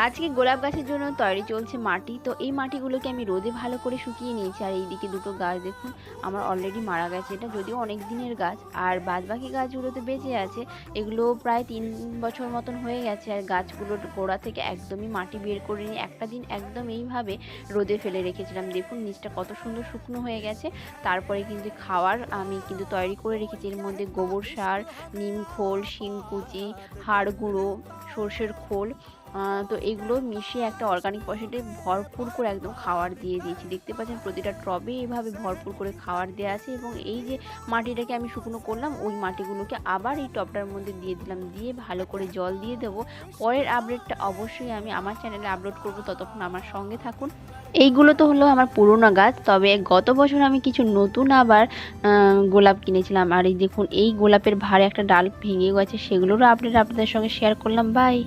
আজকে গোলাপ গাছের জন্য তৈরি চলছে মাটি। তো এই মাটিগুলোকে আমি রোদে ভালো করে শুকিয়ে নিয়েছি। আর এইদিকে দুটো গাছ দেখুন আমার অলরেডি মারা গেছে। এটা যদিও অনেক দিনের গাছ, আর বাদবাকি গাছগুলো তো বেঁচে আছে। এগুলো প্রায় ৩ বছর মতন হয়ে গেছে। আর গাছগুলোর গোড়া থেকে একদমই মাটি বের করে নিয়ে একটা দিন একদম এইভাবে রোদে ফেলে রেখেছিলাম। দেখুন নিচটা কত সুন্দর শুকনো হয়ে গেছে। তারপরে কিন্তু খাওয়ার আমি কিন্তু তৈরি করে রেখেছি। এর মধ্যে গোবর সার, নিম খোল, শিংকুচি, হাড় গুঁড়ো, সর্ষের খোল, তো এগুলো মিশিয়ে একটা অর্গানিক পদ্ধতিতে ভরপুর করে একদম খাবার দিয়ে দিয়েছি। দেখতে পাচ্ছেন প্রতিটা টবে এভাবে ভরপুর করে খাবার দেওয়া আছে। এবং এই যে মাটিটাকে আমি শুকনো করলাম, ওই মাটিগুলোকে আবার এই টবটার মধ্যে দিয়ে দিলাম, দিয়ে ভালো করে জল দিয়ে দেবো। পরের আপডেটটা অবশ্যই আমি আমার চ্যানেলে আপলোড করব, ততক্ষণ আমার সঙ্গে থাকুন। এইগুলো তো হলো আমার পুরোনো গাছ, তবে গত বছর আমি কিছু নতুন আবার গোলাপ কিনেছিলাম। আর এই দেখুন এই গোলাপের ভারে একটা ডাল ভেঙে গেছে, সেগুলোরও আপডেট আপনাদের সঙ্গে শেয়ার করলাম। বাই।